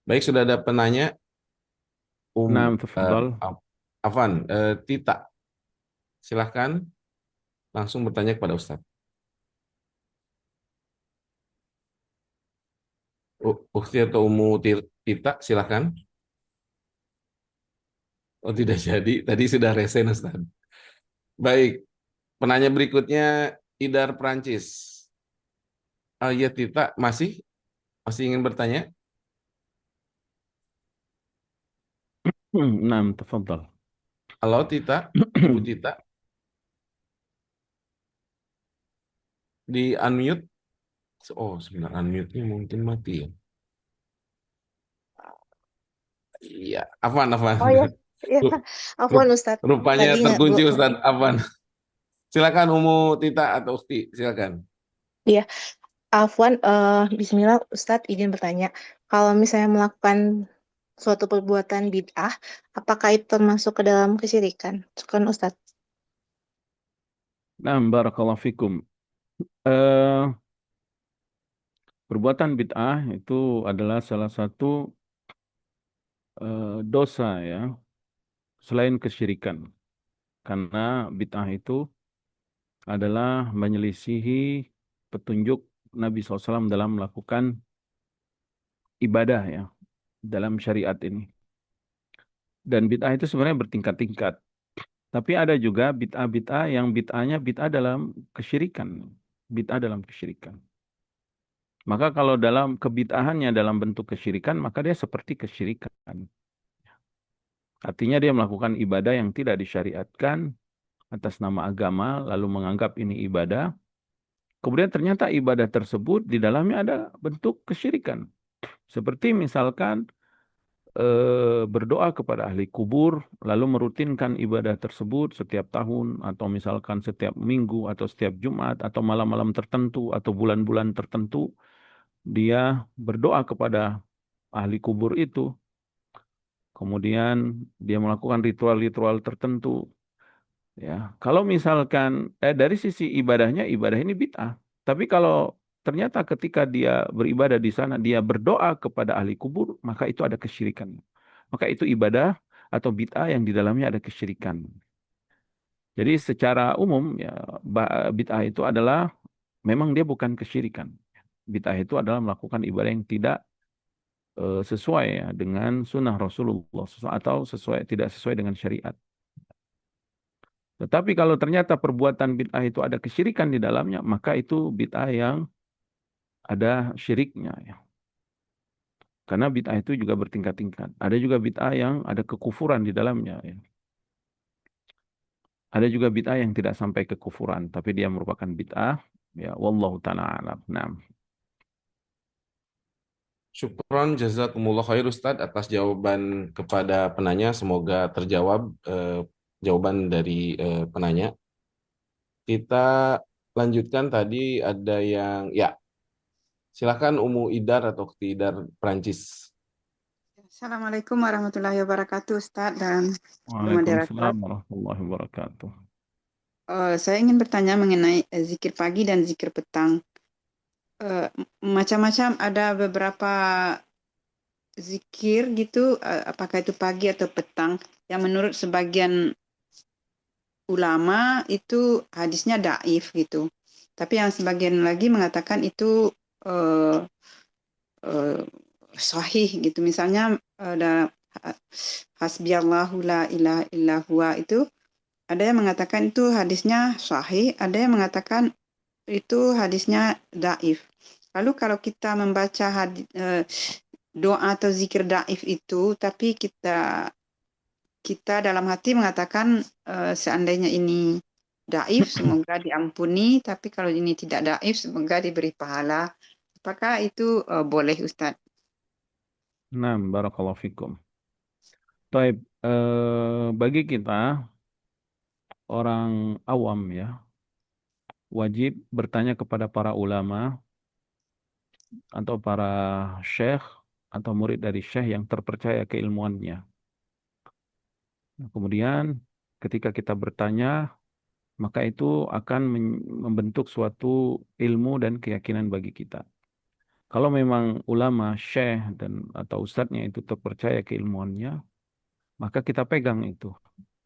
Baik, sudah ada penanya, نعم eh, تفضل. Afan, Tita, silahkan langsung bertanya kepada Ustadz. Ukti atau Tita, silahkan. Oh, tidak jadi, tadi sudah resen Ustadz. Baik, penanya berikutnya, Idar Prancis. Oh iya, Tita, masih ingin bertanya? نعم تفضل. Halo Tita, Ibu Tita, di unmute. Oh, sebentar, unmute-nya mungkin mati ya. Iya, Afan. Oh ya, ya, Ru- Afwan ru- Ustadz. Rupanya Tadi nggak terkunci belum. Ustaz Afan. Silakan Umu Tita atau Ukti, silakan. Iya, Afwan. Bismillah Ustadz izin bertanya. Kalau misalnya melakukan suatu perbuatan bid'ah, apakah itu termasuk ke dalam kesyirikan? Kan Ustadz. نعم بارك الله فيكم. Eh, perbuatan bid'ah itu adalah salah satu dosa ya, selain kesyirikan. Karena bid'ah itu adalah menyelisihi petunjuk Nabi SAW dalam melakukan ibadah ya, dalam syariat ini. Dan bid'ah itu sebenarnya bertingkat-tingkat. Tapi ada juga bid'ah-bid'ah yang bid'ahnya bid'ah dalam kesyirikan. Bid'ah dalam kesyirikan. Maka kalau dalam kebid'ahannya dalam bentuk kesyirikan, maka dia seperti kesyirikan. Artinya dia melakukan ibadah yang tidak disyariatkan atas nama agama, lalu menganggap ini ibadah. Kemudian ternyata ibadah tersebut di dalamnya ada bentuk kesyirikan. Seperti misalkan berdoa kepada ahli kubur, lalu merutinkan ibadah tersebut setiap tahun, atau misalkan setiap minggu, atau setiap Jumat, atau malam-malam tertentu, atau bulan-bulan tertentu, dia berdoa kepada ahli kubur itu. Kemudian dia melakukan ritual-ritual tertentu. Ya, kalau misalkan dari sisi ibadahnya, ibadah ini bid'ah. Tapi kalau ternyata ketika dia beribadah di sana, dia berdoa kepada ahli kubur, maka itu ada kesyirikan. Maka itu ibadah atau bid'ah yang di dalamnya ada kesyirikan. Jadi secara umum ya bid'ah itu adalah memang dia bukan kesyirikan. Bid'ah itu adalah melakukan ibadah yang tidak sesuai ya, dengan sunnah Rasulullah atau tidak sesuai dengan syariat. Tetapi kalau ternyata perbuatan bid'ah itu ada kesyirikan di dalamnya, maka itu bid'ah yang ada syiriknya ya. Karena bid'ah itu juga bertingkat-tingkat. Ada juga bid'ah yang ada kekufuran di dalamnya, ya. Ada juga bid'ah yang tidak sampai kekufuran, tapi dia merupakan bid'ah, ya, wallahu ta'ala alam. Nah, Syukron jazakumullah khair Ustadz atas jawaban kepada penanya. Semoga terjawab jawaban dari penanya. Kita lanjutkan tadi ada yang ya silakan Umu Idar atau Ukti Idar Prancis. Assalamualaikum warahmatullahi wabarakatuh, Ustadz dan Waalaikumsalam moderator. warahmatullahi wabarakatuh. Saya ingin bertanya mengenai zikir pagi dan zikir petang. Macam-macam ada beberapa zikir gitu, apakah itu pagi atau petang, yang menurut sebagian ulama itu hadisnya daif gitu. Tapi yang sebagian lagi mengatakan itu eh, eh, sahih gitu. Misalnya ada hasbiyallahu la ilaha illa huwa itu ada yang mengatakan itu hadisnya sahih, ada yang mengatakan itu hadisnya daif. Lalu kalau kita membaca doa atau zikir daif itu, tapi kita dalam hati mengatakan seandainya ini daif, semoga diampuni, tapi kalau ini tidak daif, semoga diberi pahala. Apakah itu boleh, Ustadz? Nah, barakallahu fikum. Baik, bagi kita orang awam, ya, wajib bertanya kepada para ulama atau para syekh atau murid dari syekh yang terpercaya keilmuannya. Nah, kemudian ketika kita bertanya, maka itu akan membentuk suatu ilmu dan keyakinan bagi kita. Kalau memang ulama, syekh dan atau ustadznya itu terpercaya keilmuannya, maka kita pegang itu.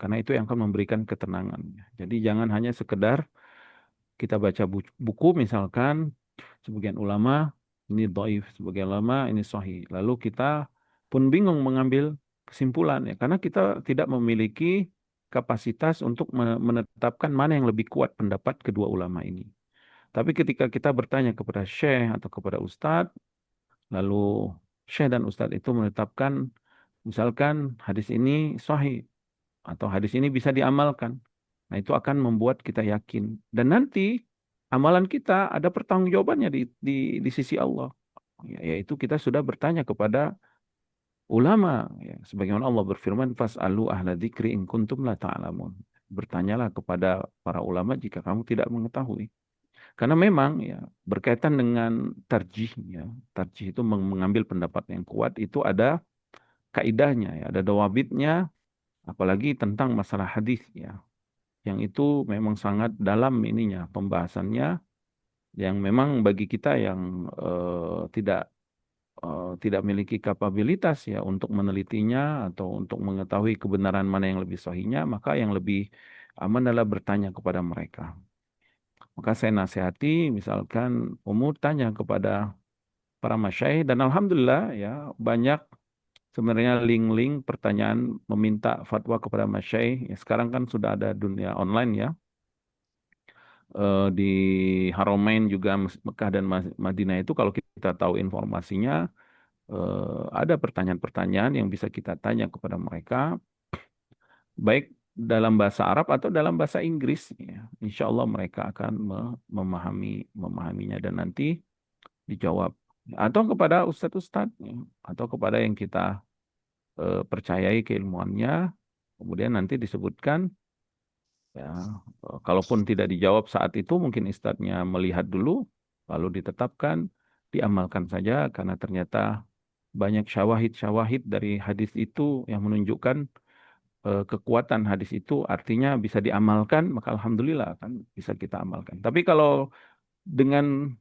Karena itu yang akan memberikan ketenangan. Jadi jangan hanya sekedar kita baca buku misalkan, sebagian ulama ini dhaif, sebagian ulama ini sahih. Lalu kita pun bingung mengambil kesimpulan, ya, karena kita tidak memiliki kapasitas untuk menetapkan mana yang lebih kuat pendapat kedua ulama ini. Tapi ketika kita bertanya kepada syekh atau kepada ustadz, lalu syekh dan ustadz itu menetapkan, misalkan hadis ini sahih atau hadis ini bisa diamalkan. Nah, itu akan membuat kita yakin. Dan nanti amalan kita ada pertanggungjawabannya di sisi Allah. Yaitu kita sudah bertanya kepada ulama. Ya. Sebagaimana Allah berfirman, Fas'alu ahla dzikri in kuntum la ta'lamun. Bertanyalah kepada para ulama jika kamu tidak mengetahui. Karena memang ya berkaitan dengan tarjih, ya. Tarjih itu mengambil pendapat yang kuat, itu ada kaidahnya, ya, ada dawabitnya, apalagi tentang masalah hadis, ya. Yang itu memang sangat dalam ininya pembahasannya, yang memang bagi kita yang tidak memiliki kapabilitas, ya, untuk menelitinya atau untuk mengetahui kebenaran mana yang lebih sahihnya, maka yang lebih aman adalah bertanya kepada mereka. Maka saya nasihati, misalkan umur tanya kepada para masyayikh, dan alhamdulillah, ya, banyak sebenarnya link-link pertanyaan meminta fatwa kepada masyayikh. Ya, sekarang kan sudah ada dunia online, ya. Di Haramain juga Mekah dan Madinah itu kalau kita tahu informasinya, ada pertanyaan-pertanyaan yang bisa kita tanya kepada mereka, baik dalam bahasa Arab atau dalam bahasa Inggris, ya. Insya Allah mereka akan memahaminya dan nanti dijawab. Atau kepada ustadz-ustadz, ya, atau kepada yang kita percayai keilmuannya, kemudian nanti disebutkan. Ya, kalaupun tidak dijawab saat itu, mungkin ustadznya melihat dulu, lalu ditetapkan, diamalkan saja, karena ternyata banyak syawahid-syawahid dari hadis itu yang menunjukkan kekuatan hadis itu, artinya bisa diamalkan, maka alhamdulillah kan bisa kita amalkan. Tapi kalau dengan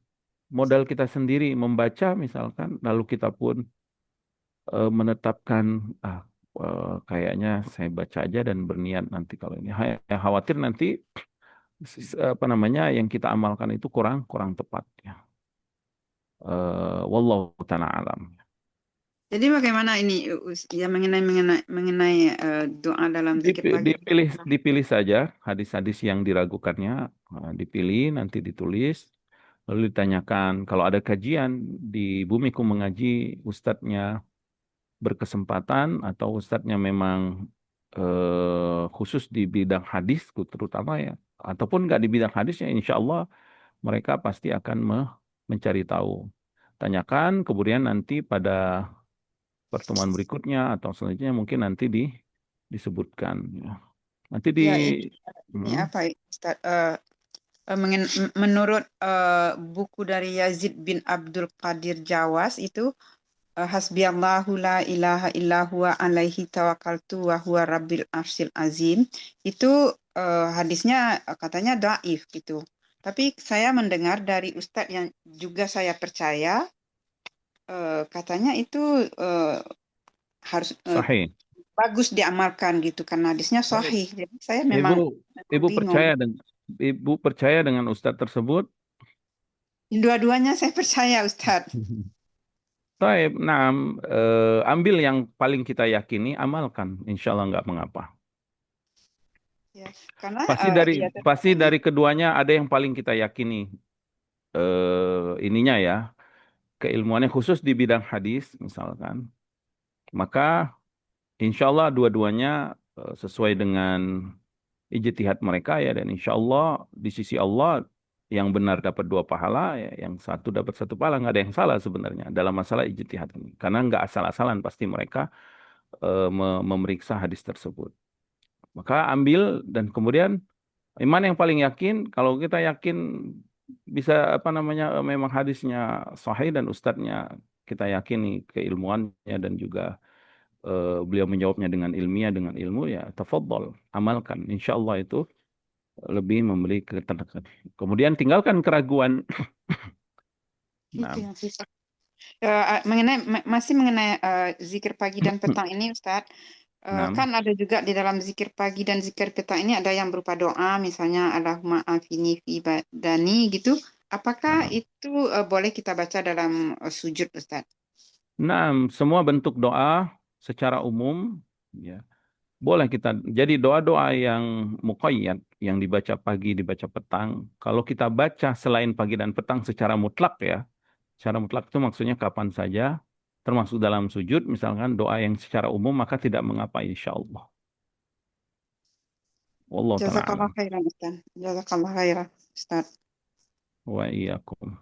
modal kita sendiri membaca misalkan, lalu kita pun menetapkan, kayaknya saya baca aja dan berniat nanti kalau ini, khawatir nanti apa namanya yang kita amalkan itu kurang kurang tepat, ya. Wallahu ta'ala alam. Jadi bagaimana ini ya mengenai doa dalam zikir pagi? Dipilih saja hadis-hadis yang diragukannya, dipilih nanti ditulis, Lalu ditanyakan, kalau ada kajian di Bumiku Mengaji, ustadznya berkesempatan atau ustadznya memang khusus di bidang hadis, terutama ya, ataupun nggak di bidang hadis ya, insya Allah mereka pasti akan mencari tahu. Tanyakan, kemudian nanti pada pertemuan berikutnya atau selanjutnya mungkin nanti disebutkan. Ya. Nanti di Ya, ini Hmm, apa ya, Ustaz? Menurut buku dari Yazid bin Abdul Qadir Jawas itu Hasbiyallahu la ilaha illa huwa alaihi tawakkaltu wa huwa rabbil arsyil azim. Itu hadisnya katanya dhaif gitu. Tapi saya mendengar dari Ustadz yang juga saya percaya, katanya itu harus sahih. bagus diamalkan gitu karena hadisnya Baik. sahih. Jadi saya Ibu, memang ibu bingung. percaya dengan ibu percaya dengan ustadz tersebut? Dua-duanya saya percaya Ustadz. Baik, nah, ambil yang paling kita yakini, amalkan, insya Allah nggak mengapa. Ya, karena Pasti dari ya pasti tadi dari keduanya ada yang paling kita yakini ininya ya, keilmuannya khusus di bidang hadis misalkan. Maka insya Allah dua-duanya sesuai dengan ijtihad mereka ya, dan insya Allah di sisi Allah yang benar dapat dua pahala, ya, yang satu dapat satu pahala, nggak ada yang salah sebenarnya dalam masalah ijtihad ini, karena nggak asal-asalan pasti mereka memeriksa hadis tersebut. Maka ambil dan kemudian iman yang paling yakin, kalau kita yakin bisa apa namanya memang hadisnya sahih dan ustadznya kita yakini keilmuannya dan juga beliau menjawabnya dengan ilmiah dengan ilmu, ya tafadhol amalkan, insya Allah itu lebih memberi ketenangan. Kemudian tinggalkan keraguan. itu Nah, yang susah. Masih mengenai zikir pagi dan petang ini Ustadz. nah, Kan ada juga di dalam zikir pagi dan zikir petang ini ada yang berupa doa, misalnya Allahumma afini fi badani gitu. Apakah nah. itu boleh kita baca dalam sujud, Ustaz? Nah, semua bentuk doa secara umum ya boleh kita. Jadi doa-doa yang muqayyad yang dibaca pagi, dibaca petang. Kalau kita baca selain pagi dan petang secara mutlak ya. Secara mutlak itu maksudnya kapan saja, termasuk dalam sujud, misalkan doa yang secara umum maka tidak mengapa insya Allah. Wallahu ta'ala Jazakallah alam. khairan, Ustaz. Jazakallah khairan, Ustaz. Wa iyyakum.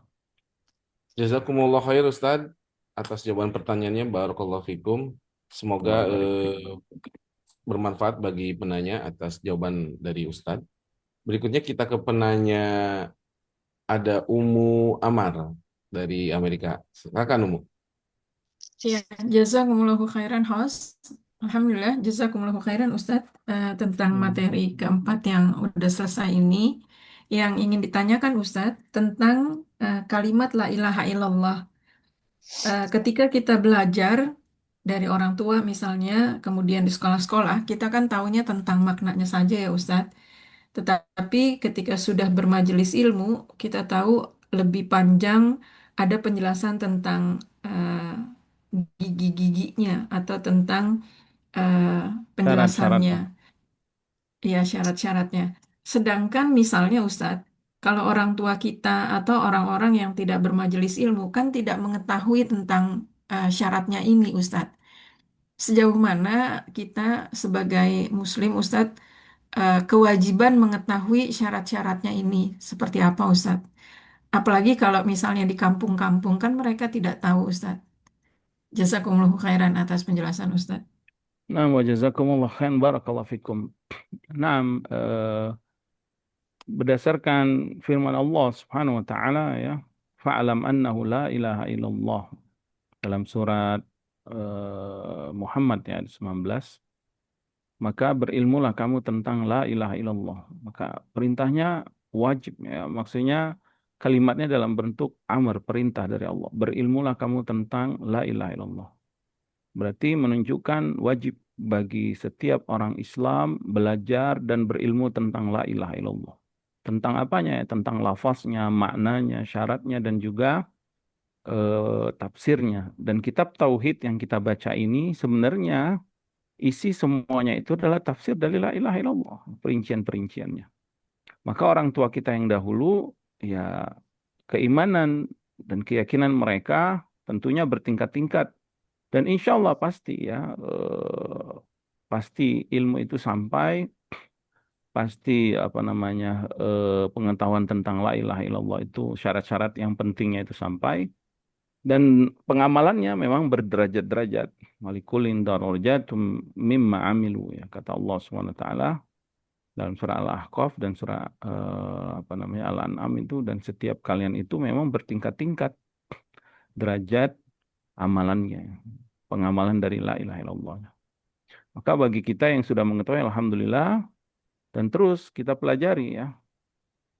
Jazakumullah khair Ustaz atas jawaban pertanyaannya. Barakallahu fikum. Semoga Allah barik fikum. bermanfaat bagi penanya atas jawaban dari Ustadz. Berikutnya kita ke penanya, ada Umu Amar dari Amerika. Silakan Umu. Ya, jazakumullahu khairan host. Alhamdulillah, jazakumullahu khairan Ustadz tentang materi keempat yang udah selesai ini. Yang ingin ditanyakan Ustadz tentang kalimat la ilaha illallah. Ketika kita belajar dari orang tua misalnya, kemudian di sekolah-sekolah, kita kan taunya tentang maknanya saja ya Ustadz. Tetapi ketika sudah bermajelis ilmu, kita tahu lebih panjang ada penjelasan tentang gigi-giginya atau tentang eh, penjelasannya, Syarat-syaratnya. ya syarat-syaratnya. Sedangkan misalnya Ustadz, kalau orang tua kita atau orang-orang yang tidak bermajelis ilmu kan tidak mengetahui tentang syaratnya ini Ustadz. Sejauh mana kita sebagai Muslim Ustadz kewajiban mengetahui syarat-syaratnya ini seperti apa Ustadz? Apalagi kalau misalnya di kampung-kampung kan mereka tidak tahu Ustadz. Jazakumullahu khairan atas penjelasan Ustadz. Nah, wa jazakumullah khairan barakallahu fikum. Nah, berdasarkan firman Allah Subhanahu wa taala ya, fa'lam annahu la ilaha illallah dalam surat Muhammad ya 19, maka berilmulah kamu tentang la ilaha illallah. Maka perintahnya wajib ya, maksudnya kalimatnya dalam bentuk amar, perintah dari Allah. Berilmulah kamu tentang la ilaha illallah. Berarti menunjukkan wajib bagi setiap orang Islam belajar dan berilmu tentang la ilaha illallah. Tentang apanya ya? Tentang lafaznya, maknanya, syaratnya, dan juga tafsirnya. Dan kitab Tauhid yang kita baca ini sebenarnya isi semuanya itu adalah tafsir dari la ilaha illallah. Perincian-perinciannya. Maka orang tua kita yang dahulu, ya keimanan dan keyakinan mereka tentunya bertingkat-tingkat. Dan insya Allah pasti ya, pasti ilmu itu sampai, pasti apa namanya, pengetahuan tentang la ilaha illallah itu syarat-syarat yang pentingnya itu sampai. Dan pengamalannya memang berderajat-derajat. Walikulin darajatum mimma amilu, ya kata Allah SWT dalam surah Al-Ahqaf dan surah apa namanya Al-An'am itu, dan setiap kalian itu memang bertingkat-tingkat derajat amalannya, pengamalan dari la ilaha illallah. Maka bagi kita yang sudah mengetahui alhamdulillah, dan terus kita pelajari ya.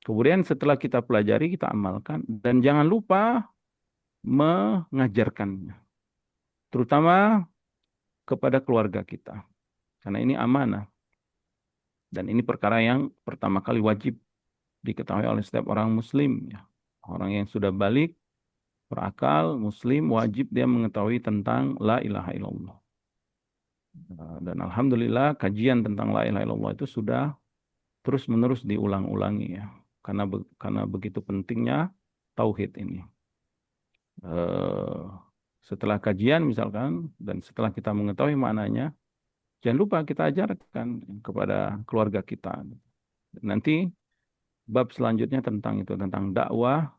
Kemudian setelah kita pelajari, kita amalkan, dan jangan lupa mengajarkannya, terutama kepada keluarga kita. Karena ini amanah. Dan ini perkara yang pertama kali wajib diketahui oleh setiap orang muslim. Ya. Orang yang sudah balik, berakal, muslim, wajib dia mengetahui tentang la ilaha illallah. Dan alhamdulillah kajian tentang la ilaha illallah itu sudah terus-menerus diulang-ulangi ya. Karena begitu pentingnya tauhid ini. Setelah kajian misalkan, dan setelah kita mengetahui maknanya, jangan lupa kita ajarkan kepada keluarga kita. Nanti bab selanjutnya tentang itu, tentang dakwah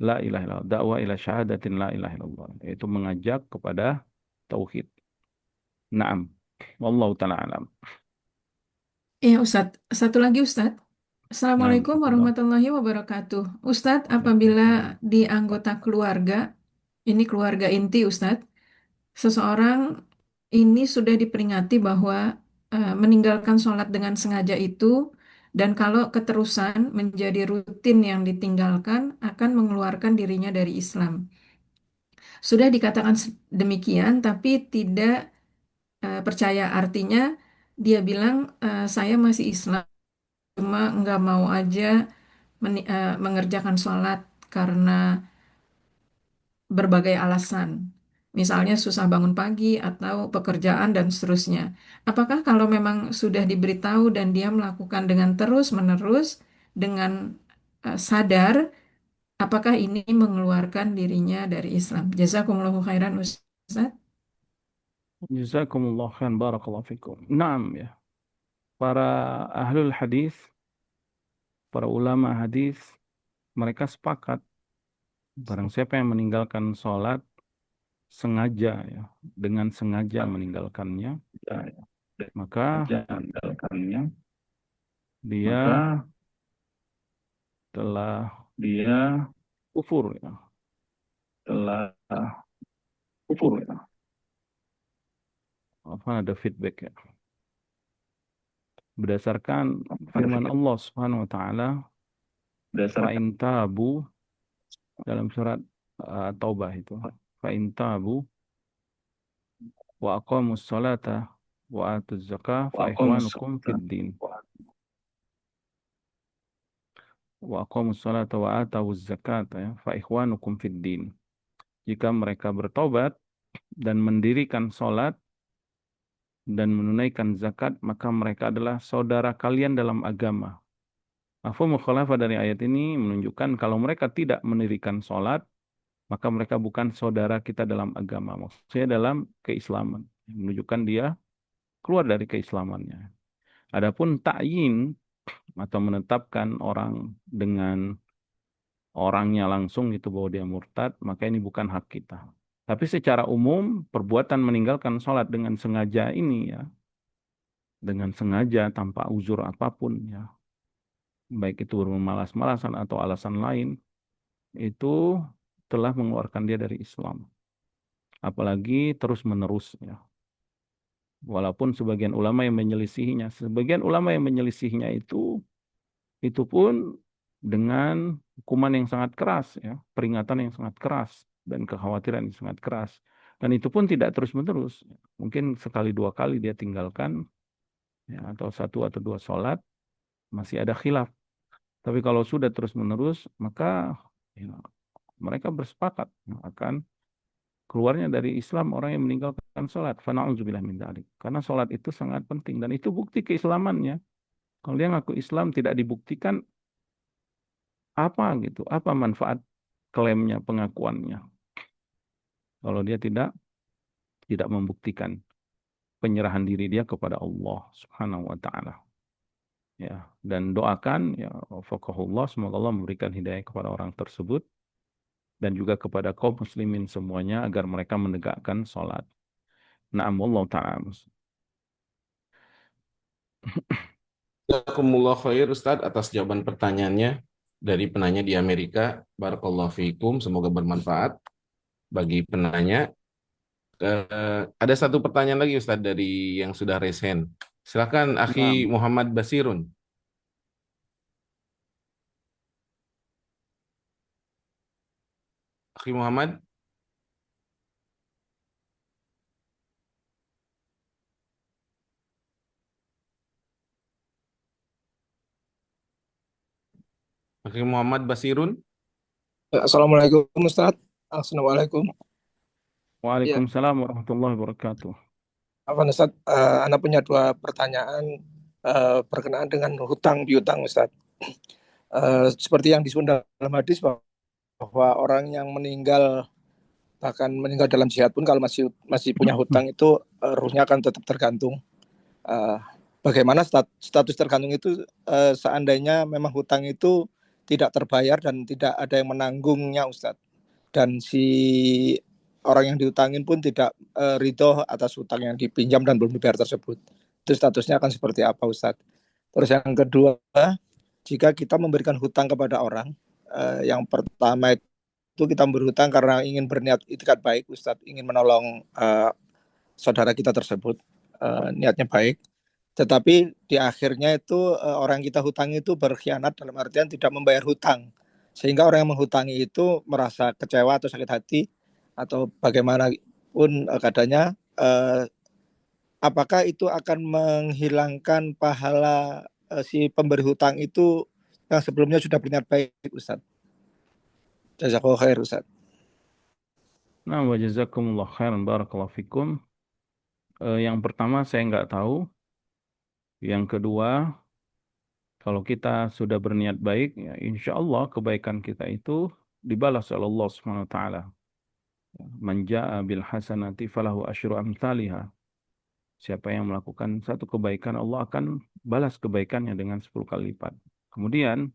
la ilaha illallah, dakwah ila syahadatin la ilaha illallah, yaitu mengajak kepada tauhid. Naam. Wallahu taala alam. Iya Ustadz, satu lagi Ustadz. Naam. Assalamualaikum warahmatullahi wabarakatuh. Ustadz, apabila di anggota keluarga, ini keluarga inti Ustadz, seseorang ini sudah diperingati bahwa meninggalkan sholat dengan sengaja itu, dan kalau keterusan menjadi rutin yang ditinggalkan akan mengeluarkan dirinya dari Islam. Sudah dikatakan demikian, tapi tidak percaya. Artinya dia bilang saya masih Islam, cuma nggak mau aja mengerjakan sholat karena berbagai alasan. Misalnya susah bangun pagi atau pekerjaan dan seterusnya. Apakah kalau memang sudah diberitahu dan dia melakukan dengan terus-menerus, dengan sadar, apakah ini mengeluarkan dirinya dari Islam? Jazakumullahu khairan Ustaz. Jazakumullah khairan, barakallahu fikum. Naam ya. Para ahlul hadis, para ulama hadis, mereka sepakat barang siapa yang meninggalkan sholat sengaja ya, dengan sengaja meninggalkannya, maka dia telah kufur ya. Apa ada feedback ya? Berdasarkan firman Allah Subhanahu wa taala, fa in tabu, dalam surat Taubah itu, fa in tabu wa aqamus salata wa atuz zakah fa ikhwanukum fid din. Wa aqamus salata wa atuz zakata ya, fa ikhwanukum fid din. Jika mereka bertobat dan mendirikan salat dan menunaikan zakat, maka mereka adalah saudara kalian dalam agama. Mafhum mukhalafah dari ayat ini menunjukkan kalau mereka tidak mendirikan salat, maka mereka bukan saudara kita dalam agama. Maksudnya dalam keislaman. Menunjukkan dia keluar dari keislamannya. Adapun ta'yin atau menetapkan orang dengan orangnya langsung itu bahwa dia murtad, maka ini bukan hak kita. Tapi secara umum, perbuatan meninggalkan sholat dengan sengaja ini ya, dengan sengaja tanpa uzur apapun ya, baik itu bermalas-malasan atau alasan lain, itu telah mengeluarkan dia dari Islam. Apalagi terus-menerus ya. Walaupun sebagian ulama yang menyelisihinya, itu pun dengan hukuman yang sangat keras ya, peringatan yang sangat keras dan kekhawatiran yang sangat keras. Dan itu pun tidak terus-menerus. Mungkin sekali dua kali dia tinggalkan ya, atau satu atau dua sholat, masih ada khilaf. Tapi kalau sudah terus-menerus, maka ya, mereka bersepakat akan keluarnya dari Islam orang yang meninggalkan sholat. Fana'udzubillah min dzalik. Karena sholat itu sangat penting. Dan itu bukti keislamannya. Kalau dia ngaku Islam tidak dibuktikan apa gitu, apa manfaat klaimnya, pengakuannya. Kalau dia tidak membuktikan penyerahan diri dia kepada Allah Subhanahu wa taala. Ya, dan doakan ya wafaqahullah, semoga Allah memberikan hidayah kepada orang tersebut dan juga kepada kaum muslimin semuanya agar mereka menegakkan salat. Na'am, wallahu ta'ala. Jazakumullah khair Ustaz atas jawaban pertanyaannya dari penanya di Amerika. Barakallahu fiikum, semoga bermanfaat bagi penanya. Ada satu pertanyaan lagi Ustaz dari yang sudah resen. Silakan Akhi Nah, Muhammad Basirun. Akhi Muhammad, Akhi Muhammad Basirun. Assalamualaikum Ustaz. Assalamualaikum. Ya, waalaikumsalam warahmatullahi wabarakatuh. apa Ustaz? Anak punya dua pertanyaan berkenaan dengan hutang piutang Ustaz. Seperti yang disebut dalam hadis bahwa orang yang meninggal, bahkan meninggal dalam jihad pun kalau masih punya hutang itu ruhnya akan tetap tergantung. Bagaimana status tergantung itu seandainya memang hutang itu tidak terbayar dan tidak ada yang menanggungnya Ustaz, dan si orang yang dihutangin pun tidak ridho atas hutang yang dipinjam dan belum dibayar tersebut, itu statusnya akan seperti apa Ustaz? Terus yang kedua, jika kita memberikan hutang kepada orang, yang pertama itu kita berhutang karena ingin berniat itikat baik Ustaz, ingin menolong saudara kita tersebut, niatnya baik, tetapi di akhirnya itu orang yang kita hutangi itu berkhianat dalam artian tidak membayar hutang, sehingga orang yang menghutangi itu merasa kecewa atau sakit hati atau bagaimanapun keadaannya, apakah itu akan menghilangkan pahala si pemberi hutang itu yang sebelumnya sudah berniat baik Ustaz? Jazakallahu khair Ustaz. Nah, wa jazakumullah khairan, barakallahu fikum. Yang pertama saya nggak tahu. Yang kedua, kalau kita sudah berniat baik, ya insya Allah kebaikan kita itu dibalas oleh Allah Subhanahu wa taala. Man jaa bil hasanati falahu asyru amsalihha. Siapa yang melakukan satu kebaikan, Allah akan balas kebaikannya dengan 10 kali lipat. Kemudian,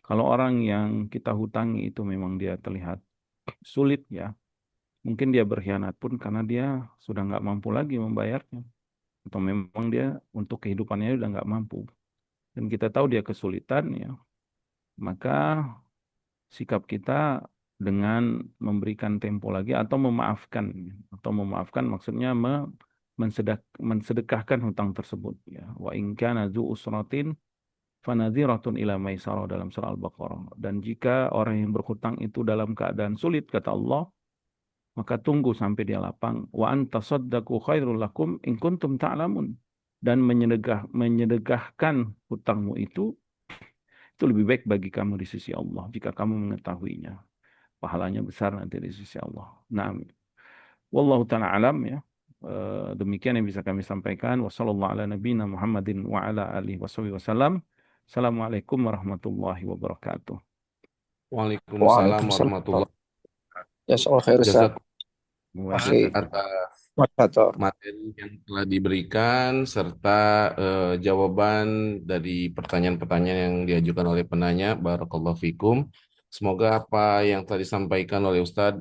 kalau orang yang kita hutangi itu memang dia terlihat sulit ya, mungkin dia berkhianat pun karena dia sudah nggak mampu lagi membayarnya. Atau memang dia untuk kehidupannya udah nggak mampu. Dan kita tahu dia kesulitan ya, maka sikap kita dengan memberikan tempo lagi atau memaafkan. Atau memaafkan maksudnya mensedekahkan hutang tersebut ya. Wa in kana dzu usratin fanadhiratun ila maisarah dalam surah Al-Baqarah. Dan jika orang yang berhutang itu dalam keadaan sulit kata Allah, maka tunggu sampai dia lapang. Wa antasaddaqu khairul lakum in kuntum ta'lamun. Dan menyedekahkan hutangmu itu lebih baik bagi kamu di sisi Allah jika kamu mengetahuinya. Pahalanya besar nanti di sisi Allah. Nah, wallahu ta'ala alam ya. Demikian yang bisa kami sampaikan. Wassallallahu ala nabiyina Muhammadin wa ala alihi wasallam. Assalamualaikum warahmatullahi wabarakatuh. Waalaikumsalam warahmatullahi wabarakatuh. Jazakallahu khair Ustaz. Jazakumullah atas materi yang telah diberikan serta jawaban dari pertanyaan-pertanyaan yang diajukan oleh penanya. Barakallahu fikum. Semoga apa yang telah disampaikan oleh Ustadz,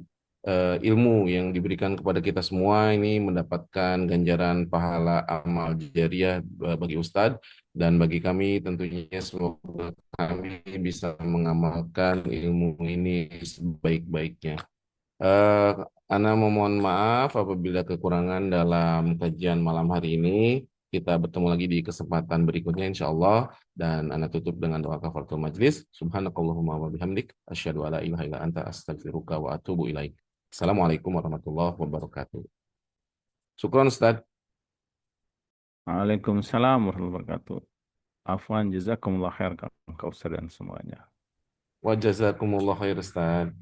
ilmu yang diberikan kepada kita semua ini mendapatkan ganjaran pahala amal jariah bagi Ustadz dan bagi kami tentunya semoga kami bisa mengamalkan ilmu ini sebaik-baiknya. Ana memohon maaf apabila kekurangan dalam kajian malam hari ini. Kita bertemu lagi di kesempatan berikutnya insya Allah. Dan Ana tutup dengan doa kafaratul majlis. Subhanakallahumma wa bihamdik. Asyhadu alla ilaha illa anta astaghfiruka wa atubu ilaik. Assalamualaikum warahmatullahi wabarakatuh. Syukron Ustaz. Waalaikumsalam warahmatullahi wabarakatuh. Afwan, jazakumullah khair Kang Kausar dan semuanya. Wa jazakumullah khair Ustaz.